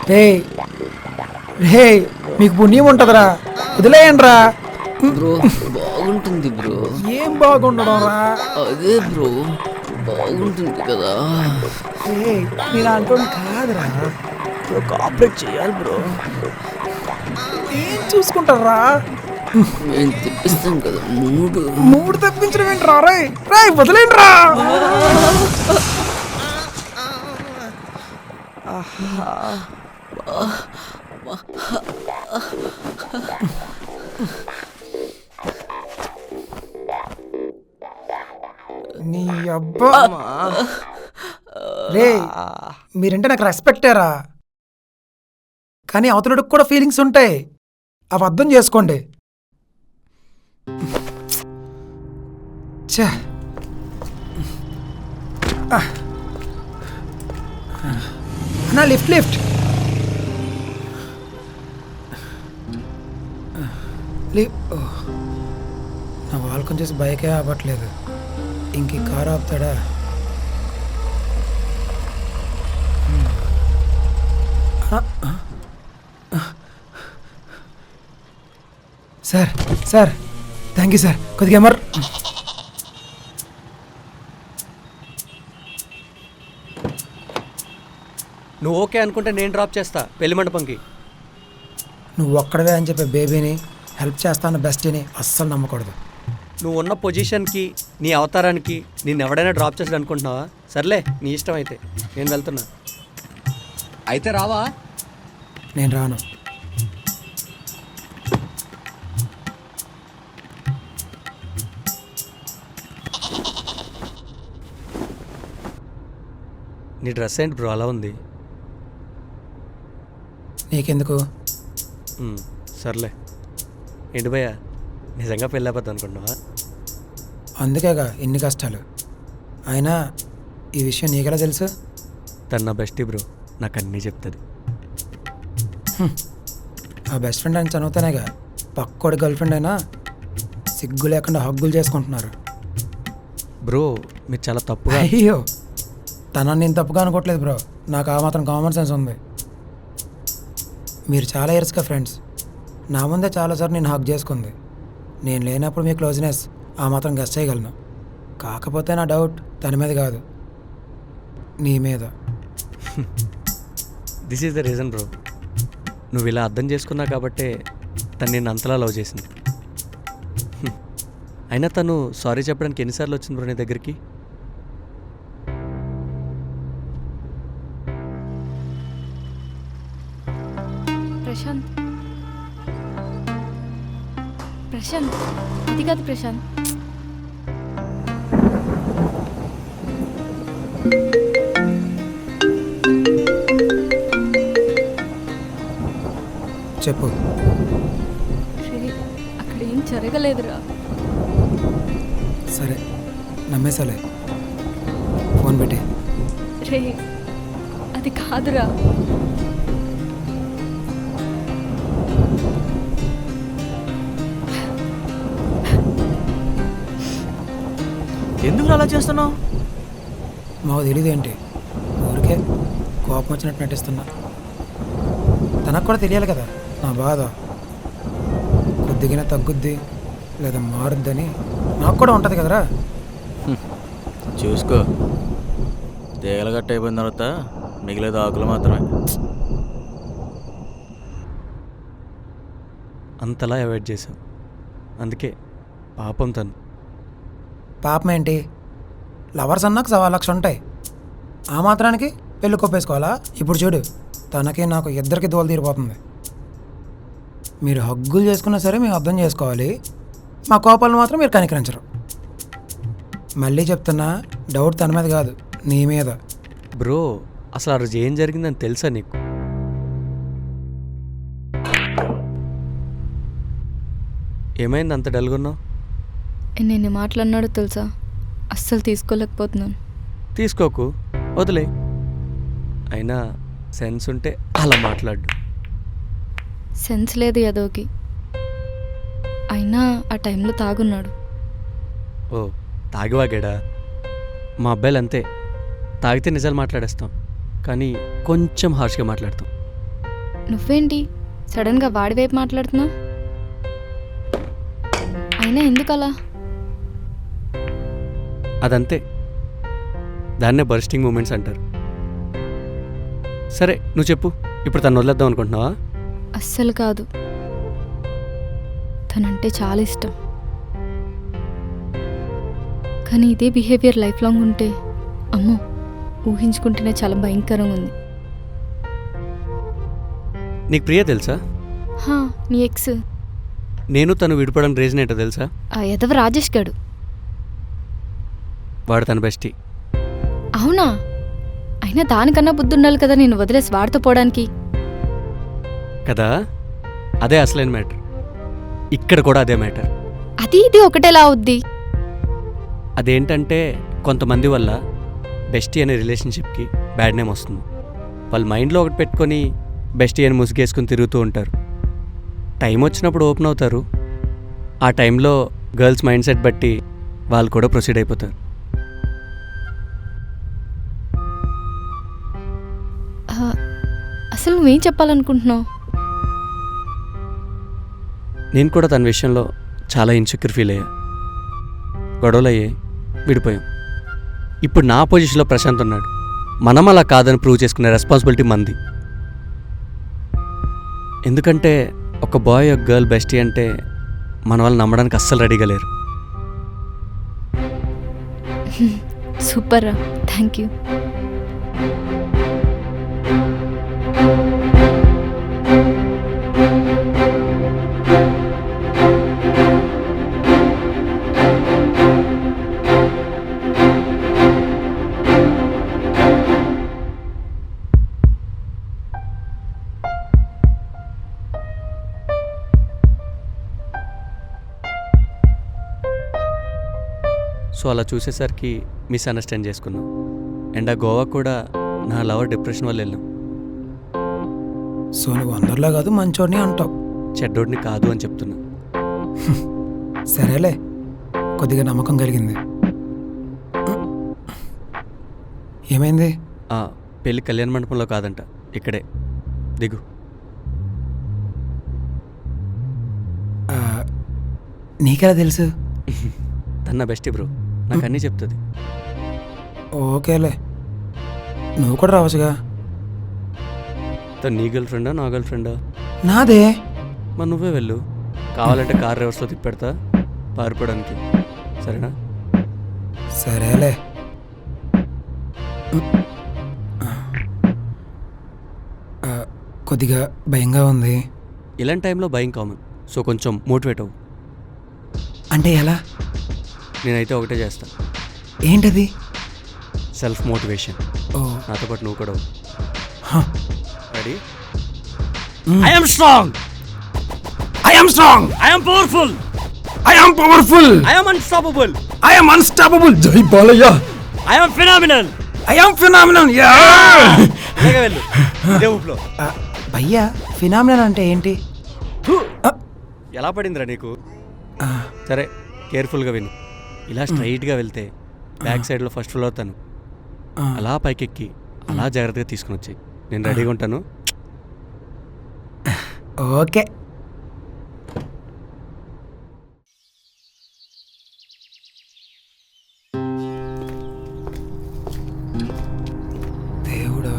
రే రే మీకు పుణ్యం ఉంటుందిరా, వదిలేయండిరా. బ్రో బాగుంటుంది బ్రో. ఏం బాగుండడం రా? అదే బ్రో బాగుంటుంది కదా. మీరు అంటుంది కాదురా, కోఆపరేట్ చేయాలి బ్రో. ఏం చూసుకుంటారా? మేము తెప్పిస్తాం కదా మూడు తెప్పించడం ఏంట్రా? రే రే వదిలేండి రా. నీ అబ్బా రే, మీరంటే నాకు రెస్పెక్టేరా, కానీ అవతలడికి కూడా ఫీలింగ్స్ ఉంటాయి, అవి అర్థం చేసుకోండి. ఛే అన్నా లిఫ్ట్ లిఫ్ట్ నా వాళ్ళకం చేసి బైకే ఆపట్లేదు, ఇంక కారు ఆపుతాడా? Sir sir thank you sir, కొద్దిగా ఎమర్. నువ్వు ఓకే అనుకుంటే నేను డ్రాప్ చేస్తా పెళ్లి మండపంకి. నువ్వు ఒక్కడవే అని చెప్పే బేబీని హెల్ప్ చేస్తాను బెస్ట్ని అస్సలు నమ్మకూడదు. నువ్వు ఉన్న పొజిషన్కి నీ అవతారానికి నిన్ను ఎవడైనా డ్రాప్ చేసాడు అనుకుంటున్నావా? సర్లే నీ ఇష్టం, అయితే నేను వెళ్తున్నా. అయితే రావా? నేను రాను. నీ డ్రెస్ ఏంటి బ్రో అలా ఉంది? నీకెందుకు? సర్లే. ఏంటి భయ్య, నిజంగా పెళ్ళి అవ్వద్దు అనుకుంటున్నావా? అందుకేగా ఇన్ని కష్టాలు. అయినా ఈ విషయం నీకెలా తెలుసు? తను నా బెస్టీ బ్రో, నాకు అన్నీ చెప్తుంది. ఆ బెస్ట్ ఫ్రెండ్ అని చదువుతానేగా పక్కోడి గర్ల్ ఫ్రెండ్ అయినా సిగ్గు లేకుండా హగ్గులు చేసుకుంటున్నారు. బ్రో మీరు చాలా తప్పుగా. అయ్యో, తనని నేను తప్పుగా అనుకోవట్లేదు బ్రో, నాకు ఆ మాత్రం కామన్ సెన్స్ ఉంది. మీరు చాలా ఇయర్స్గా ఫ్రెండ్స్, నా ముందే చాలాసార్లు నేను హగ్ చేసుకుంది. నేను లేనప్పుడు మీ క్లోజ్నెస్ ఆ మాత్రం గెస్ చేయగలను. కాకపోతే నా డౌట్ తన మీద కాదు, నీ మీద. This is the reason bro, నువ్వు ఇలా అర్థం చేసుకున్నా కాబట్టే తను నేను అంతలా లవ్ చేసింది. అయినా తను సారీ చెప్పడానికి ఎన్నిసార్లు వచ్చింది బ్రో నీ దగ్గరికి? ప్రశాంత్ ప్రశాంత్ ఇది కాదు ప్రశాంత్. చెప్పు. అక్కడ ఏం జరగలేదురా. సరే నమ్మేసలే, ఫోన్ పెట్టి. రే అది కాదురా. ఎందుకు అలా చేస్తున్నావు? మాకు తెలియదు ఏంటి, ఊరికే కోపం వచ్చినట్టు నటిస్తున్నా. తనకు కూడా తెలియాలి కదా నా బాధ. కొద్దిగా తగ్గుద్ది లేదా మారుద్దని నాకు కూడా ఉంటుంది కదరా. చూసుకో, తీగలు గట్ట అయిపోయిన తర్వాత మిగిలేదు ఆకులు మాత్రమే. అంతలా అవాయిడ్ చేశావు, అందుకే పాపం తను. పాపం ఏంటి, లవర్స్ అన్నాక 1,00,000 ఉంటాయి, ఆ మాత్రానికి పెళ్ళి కొప్పేసుకోవాలా? ఇప్పుడు చూడు, తనకి నాకు ఇద్దరికి దోలు తీరిపోతుంది. మీరు హగ్గులు చేసుకున్నా సరే మేము అర్థం చేసుకోవాలి, మా కోపాలను మాత్రం మీరు కనికరించరు. మళ్ళీ చెప్తున్నా, డౌట్ తన మీద కాదు నీ మీద. బ్రో అసలు ఆ రోజు ఏం జరిగిందని తెలుసా నీకు? ఏమైంది అంత డల్గున్నావు? ఎన్ని మాట్లాడినాడో తెలుసా, అస్సలు తీసుకోలేకపోతున్నాను. తీసుకోకు, వదిలే. అయినా సెన్స్ ఉంటే అలా మాట్లాడు. సెన్స్ లేదు యదోకి, అయినా ఆ టైంలో తాగున్నాడు. ఓ తాగివాగాడా? మా అబ్బాయిలు అంతే, తాగితే నిజాలు మాట్లాడేస్తాం, కానీ కొంచెం హార్ష్గా మాట్లాడతాం. నువ్వేంటి సడన్గా వాడి వైపు మాట్లాడుతున్నావు? అయినా ఎందుకు అలా? అదంతే, దాన్నే బర్స్టింగ్ మూమెంట్స్ అంటారు. సరే నువ్వు చెప్పు, ఇప్పుడు తను వదిలేద్దాం అనుకుంటున్నావా? అస్సలు కాదు, తనంటే చాలా ఇష్టం. కానీ ఇదే బిహేవియర్ లైఫ్ లాంగ్ ఉంటే అమ్మో, ఊహించుకుంటేనే చాలా భయంకరంగా ఉంది. నీకు ప్రియ తెలుసా? హా, నీ ఎక్స్ నేను తను విడిపోవడం రీజన్ ఏంటో తెలుసా? ఆ ఎదవ రాజేష్ గాడు. వాడు తన బెస్టీ. అవునా? అయినా దానికన్నా బుద్ధి ఉండాలి కదా నేను వదిలేసి వాడితో పోవడానికి. కదా, అదే అసలైన మ్యాటర్. ఇక్కడ కూడా అదే మ్యాటర్. అది ఇది ఒకటేలా అవుద్ది. అదేంటంటే కొంతమంది వల్ల బెస్టీ అనే రిలేషన్షిప్కి బ్యాడ్ నేమ్ వస్తుంది. వాళ్ళు మైండ్లో ఒకటి పెట్టుకొని బెస్టీ అని ముసుగేసుకుని తిరుగుతూ ఉంటారు. టైం వచ్చినప్పుడు ఓపెన్ అవుతారు. ఆ టైంలో గర్ల్స్ మైండ్ సెట్ బట్టి వాళ్ళు కూడా ప్రొసీడ్ అయిపోతారు. అసలు నువ్వేం చెప్పాలనుకుంటున్నావు? నేను కూడా తన విషయంలో చాలా ఇన్సెక్యూర్ ఫీల్ అయ్యా. గొడవలు అయ్యాయి, విడిపోయాం. ఇప్పుడు నా పొజిషన్లో ప్రశాంత్ ఉన్నాడు. మనం అలా కాదని ప్రూవ్ చేసుకునే రెస్పాన్సిబిలిటీ మంది. ఎందుకంటే ఒక బాయ్ ఒక గర్ల్ బెస్టీ అంటే మన వాళ్ళు నమ్మడానికి అస్సలు రెడీగా లేరు. సూపర్ రా, థ్యాంక్ యూ. సో అలా చూసేసరికి మిస్అండర్స్టాండ్ చేసుకున్నాం. అండ్ ఆ గోవా కూడా నా లవర్ డిప్రెషన్ వల్ల వెళ్ళాం. సో నువ్వు అందరిలా కాదు మంచోడిని అంటావు. చెడ్డోడిని కాదు అని చెప్తున్నా. సరేలే, కొద్దిగా నమ్మకం కలిగింది. ఏమైంది? పెళ్ళి కళ్యాణ మండపంలో కాదంట, ఇక్కడే. దిగు. నీకెలా తెలుసు? తన బెస్టీ బ్రో, నాకు అన్నీ చెప్తుంది. ఓకేలే, నువ్వు కూడా రావచ్చుగా. తను నీ గర్ల్ ఫ్రెండా నా గర్ల్ ఫ్రెండా? నాదే. మరి నువ్వే వెళ్ళు, కావాలంటే కార్ రివర్స్లో తిప్పెడతా పారిపోవడానికి, సరేనా? సరేలే. కొద్దిగా భయంగా ఉంది. ఇలాంటి టైంలో భయం కామన్, సో కొంచెం మోటివేట్ అవ్వు. అంటే ఎలా? నేనైతే ఒకటే చేస్తా. ఏంటది? Self motivation. నాతో పాటు నువ్వు కూడా. Ready? I am strong, I am strong, I am powerful, I am powerful, I am unstoppable, I am unstoppable. జై Balayya. I am phenomenal, I am phenomenal. Yeah. వెళ్ళు ఇదే ఊపులో. భయ్యా, ఫినామినల్ అంటే ఏంటి? ఎలా పడిందిరా నీకు? సరే కేర్ఫుల్గా విను. ఇలా స్ట్రైట్గా వెళ్తే బ్యాక్ సైడ్లో ఫస్ట్ ఫ్లోర్ తను. అలా పైకెక్కి అలా జాగ్రత్తగా తీసుకుని వచ్చి నేను రెడీగా ఉంటాను. ఓకే. దేవుడా,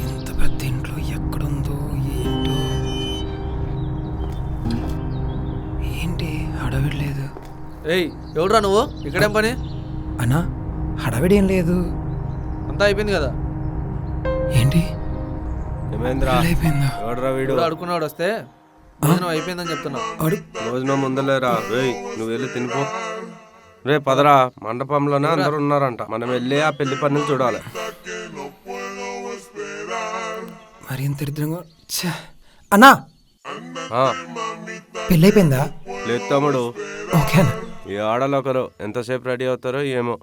ఇంత పెద్ద ఇంట్లో ఎక్కడుందో ఏంటో. ఏంటి హడావిడి లేదు? ఏయ్, ఎవడురా నువ్వు? ఇక్కడేం పని? అన్నా, హడావిడి ఏం లేదు. అంతా అయిపోయింది కదా? ఏంటి ఏమైందిరా? అయిపోయిందా? ఎవడరా వీడు? ఎవడో అడుకున్నాడు వస్తే భోజనం అయిపోయిందని చెప్తున్నా. భోజనం ముందలేరా? రేయ్ నువ్వు వెళ్ళి తినిపో. రే పదరా, మండపంలోనే అందరూ ఉన్నారంట. మనం వెళ్ళి ఆ పెళ్లి పనులు చూడాలి. మరి ఇంత దరిద్రంగా. అన్నా, పెళ్ళి అయిపోయిందా? లేదు తమ్ముడు. ఓకేనా? ఈ ఆడలు ఒకరు ఎంతసేపు రెడీ అవుతారో ఏమో.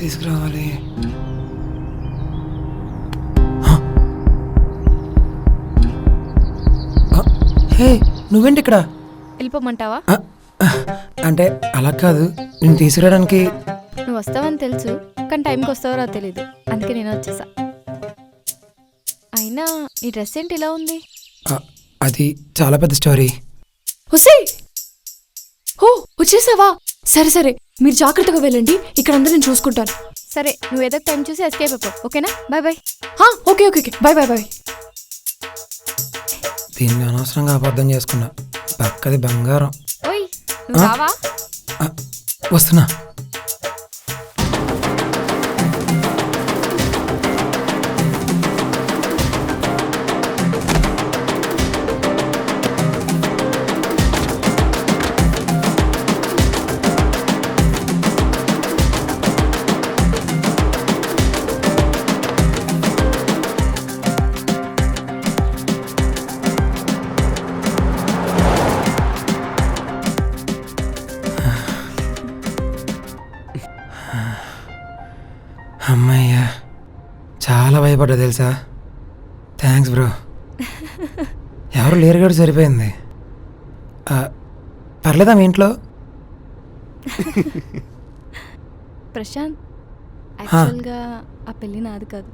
తీసుకురావాలి? హే, నువ్వేంటి ఇక్కడ? వెళ్ళిపోమంటావా? అంటే అలా కాదు, నేను తీసుకురావడానికి. నువ్వు వస్తావని తెలుసు, కానీ టైంకి వస్తావో రా తెలీదు, అందుకే నేను వచ్చేసా. అయినా ఈ డ్రెస్ ఏంటి ఇలా ఉంది? అది చాలా పెద్ద స్టోరీ. హుసే, ఓ వచ్చేసావా? సరే సరే, మీరు జాగ్రత్తగా వెళ్ళండి, ఇక్కడ అందరూ నేను చూసుకుంటాను. సరే, నువ్వు ఏదో టైం చూసి ఎస్కేప్ అయిపో, ఓకేనా? Bye bye. Okay okay okay, bye bye bye. దీన్ని అనవసరంగా అబద్ధం చేసుకున్నా. పక్కది బంగారం. ఓయ్, నువ్వు రావా? వస్తున్నా. అమ్మయ్యా, చాలా భయపడ్డా తెలుసా. Thanks bro. ఎవరు లేరు కూడా సరిపోయింది. పర్లేదా మీ ఇంట్లో? ప్రశాంత్, యాక్చువల్గా ఆ పెళ్ళి నాది కాదు.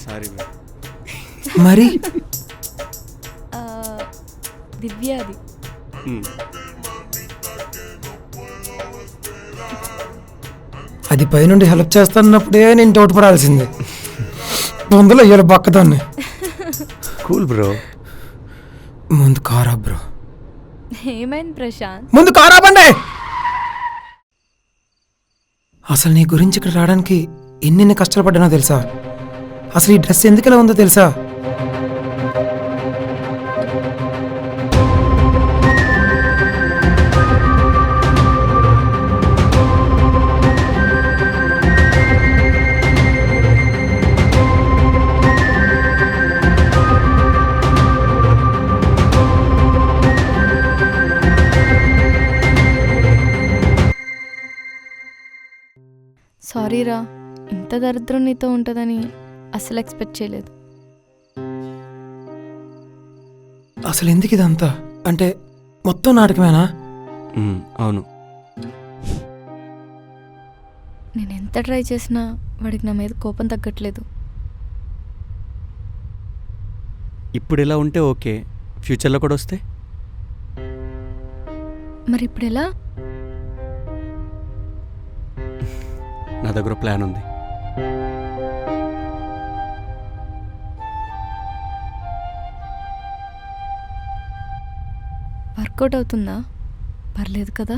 సారీ మరి ఆ, దివ్య అది. అది పైనుండి హెల్ప్ చేస్తున్నప్పుడే నేను తోటపడాల్సింది. ముందులో ఇయ్యాలి బక్కదాన్ని. Cool bro. ముందు కారా బ్రో. ఏమైంది ప్రశాంత్? ముందు కారాబండి. అసలు నీ గురించి ఇక్కడ రావడానికి ఎన్నెన్ని కష్టాలు పడ్డానో తెలుసా? అసలు ఈ డ్రెస్ ఎందుకు ఇలా ఉందో తెలుసా? సారీరా, ఇంత దరిద్రం నీతో ఉంటుందని అసలు ఎక్స్పెక్ట్ చేయలేదు. అసలు ఎందుకు ఇదంతా? అంటే మొత్తం నాటకమేనా? అవును. నేను ఎంత ట్రై చేసినా వాడికి నా మీద కోపం తగ్గట్లేదు. ఇప్పుడు ఇలా ఉంటే ఓకే, ఫ్యూచర్లో కూడా వస్తే? మరి ఇప్పుడు ఎలా? నా దగ్గర ప్లాన్ ఉంది. వర్కౌట్ అవుతుందా? పర్లేదు కదా?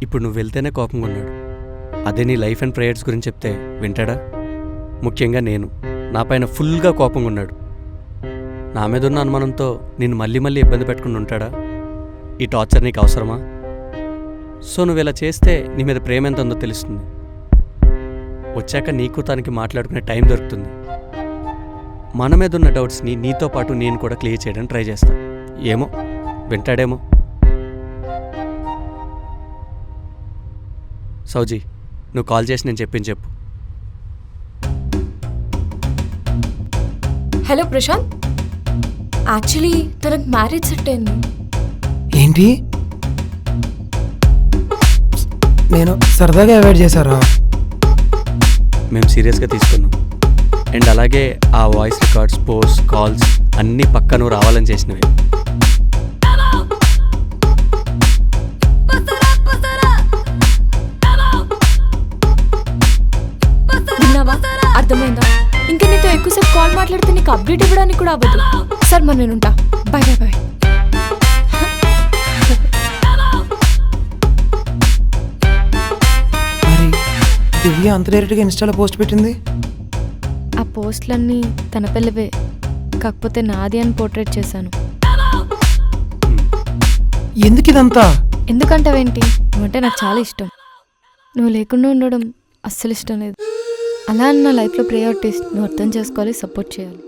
ఇప్పుడు నువ్వు వెళ్తేనే కోపంగా ఉన్నాడు. అదే నీ లైఫ్ అండ్ ప్రేయర్స్ గురించి చెప్తే వింటాడా? ముఖ్యంగా నేను, నా పైన ఫుల్గా కోపంగా ఉన్నాడు. నా మీద ఉన్న అనుమానంతో నేను మళ్ళీ మళ్ళీ ఇబ్బంది పెట్టుకుని ఉంటాడా? ఈ టార్చర్ నీకు అవసరమా? సో నువ్వు ఇలా చేస్తే నీ మీద ప్రేమ ఎంత ఉందో తెలుస్తుంది. వచ్చాక నీకు తనకి మాట్లాడుకునే టైం దొరుకుతుంది. మన మీద ఉన్న డౌట్స్ని నీతో పాటు నేను కూడా క్లియర్ చేయడానికి ట్రై చేస్తా. ఏమో వింటాడేమో. సౌజీ, నువ్వు కాల్ చేసి నేను చెప్పింది చెప్పు. హలో ప్రశాంత్, యాక్చువల్లీ తనకు మ్యారేజ్ సెట్ అయింది. ఏంటి? నేను సరదాగా అవాయిడ్ చేశారా? మేము సీరియస్గా తీసుకున్నాం. అండ్ అలాగే ఆ వాయిస్ రికార్డ్స్, పోస్ట్, కాల్స్ అన్నీ పక్క నువ్వు రావాలని చేసినవి. విన్నావా? అర్థమైందా? ఇంకా నీతో ఎక్కువసేపు కాల్ మాట్లాడితే నీకు అప్డేట్ ఇవ్వడానికి కూడా అవ్వదు. సార్ మరి నేను ఉంటా. Bye bye bye. మరి దివ్య అంత డైరెక్ట్గా ఇన్స్టాలో పోస్ట్ పెట్టింది? ఆ పోస్టులన్నీ తన పిల్లవే, కాకపోతే నాది అని పోర్ట్రేట్ చేశాను. ఎందుకు ఇదంతా? ఎందుకంటావేంటి? నువ్వంటే నాకు చాలా ఇష్టం. నువ్వు లేకుండా ఉండడం అస్సలు ఇష్టం లేదు. అలా అని నా లైఫ్లో ప్రయారిటీస్ నువ్వు అర్థం చేసుకోవాలి, సపోర్ట్ చేయాలి.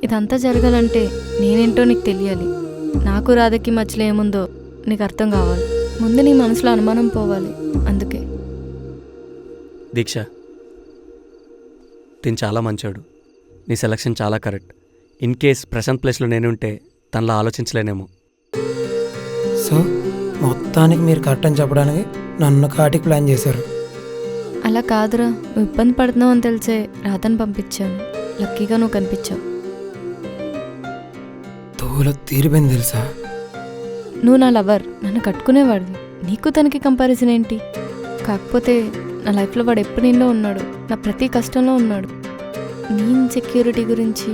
ఇదంతా జరగాలంటే నేనేంటో నీకు తెలియాలి. నాకు రాధకి మధ్యలో ఏముందో నీకు అర్థం కావాలి. ముందు నీ మనసులో అనుమానం పోవాలి. అందుకే దీక్ష, తిను చాలా మంచోడు. నీ సెలక్షన్ చాలా కరెక్ట్. ఇన్ కేస్ ప్రశాంత్ ప్లేస్లో నేనుంటే తనలో ఆలోచించలేనేమో. సో మొత్తానికి మీరు కరెక్ట్ అని చెప్పడానికి నన్ను కాటికి ప్లాన్ చేశారు. అలా కాదురా, నువ్వు ఇబ్బంది పడుతున్నావు అని తెలిసే రాధని పంపించాను. లక్కీగా నువ్వు కనిపించావు. తోల తీరిపోయింది తెలుసా. నువ్వు నా లవర్, నన్ను కట్టుకునేవాడివి. నీకు తనకి కంపారిజన్ ఏంటి? కాకపోతే నా లైఫ్లో వాడు ఎప్పుడు నిండా ఉన్నాడు, నా ప్రతి కష్టంలో ఉన్నాడు. నీ ఇన్సెక్యూరిటీ గురించి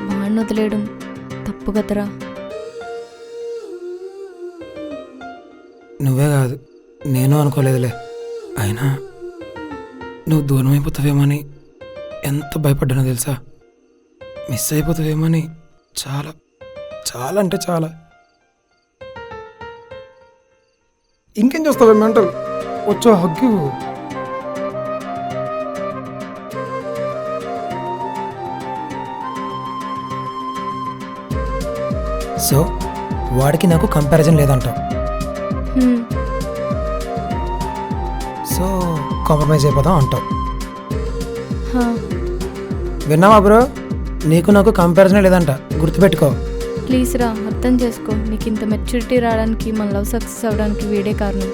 వాడిని వదిలేయడం తప్పు కదరా. నువ్వే కాదు, నేను అనుకోలేదులే. అయినా నువ్వు దూరం అయిపోతావేమని ఎంత భయపడ్డానో తెలుసా. మిస్ అయిపోతావేమని చాలా చాలా అంటే చాలా. ఇంకేం చేస్తావే మెంటల్, వచ్చో హగ్గు. సో వాడికి నాకు కంపారిజన్ లేదంటావు. హ్మ్, సో కాంప్రమైజ్ అయిపోదాం అంటావు. హా. విన్నావా బ్రో, నీకు నాకు కంపారిజన్ లేదంట, గుర్తుపెట్టుకో. ప్లీజ్ రా, అర్థం చేసుకో. నీకు ఇంత మెచ్యూరిటీ రావడానికి, మన లవ్ సక్సెస్ అవ్వడానికి వీడే కారణం.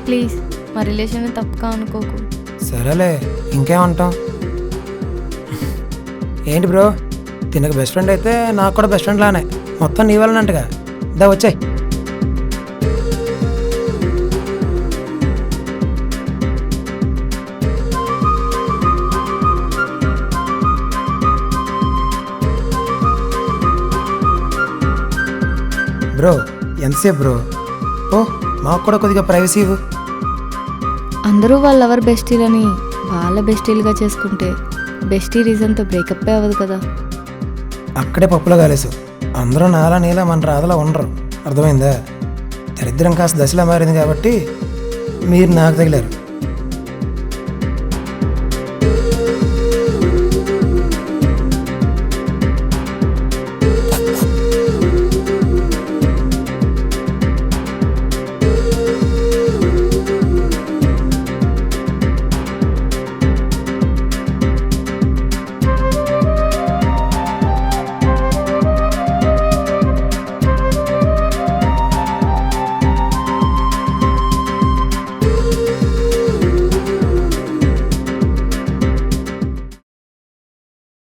ప్లీజ్ మా రిలేషన్ తప్పుగా అనుకోకు. సరేలే, ఇంకేమంటాం. ఏంటి బ్రో, తినకు బెస్ట్ ఫ్రెండ్ అయితే నాకు కూడా బెస్ట్ ఫ్రెండ్ లానే. మొత్తం నీ వల్లనంటగా. దా వచ్చాయి. బ్రో ఎంతసేపు బ్రో? ఓ మాకు కూడా కొద్దిగా ప్రైవసీ ఇవ్వు. అందరూ వాళ్ళ లవర్ బెస్టీలని వాళ్ళ బెస్టీలుగా చేసుకుంటే బెస్టీ రీజన్తో బ్రేకప్ అవ్వదు కదా. అక్కడే పప్పులో కాలేసు. అందరూ నాలా నీలా మన రాధలా ఉండరు, అర్థమైందా? దరిద్రం కాస్త దశలా మారింది కాబట్టి మీరు నాకు తగిలారు.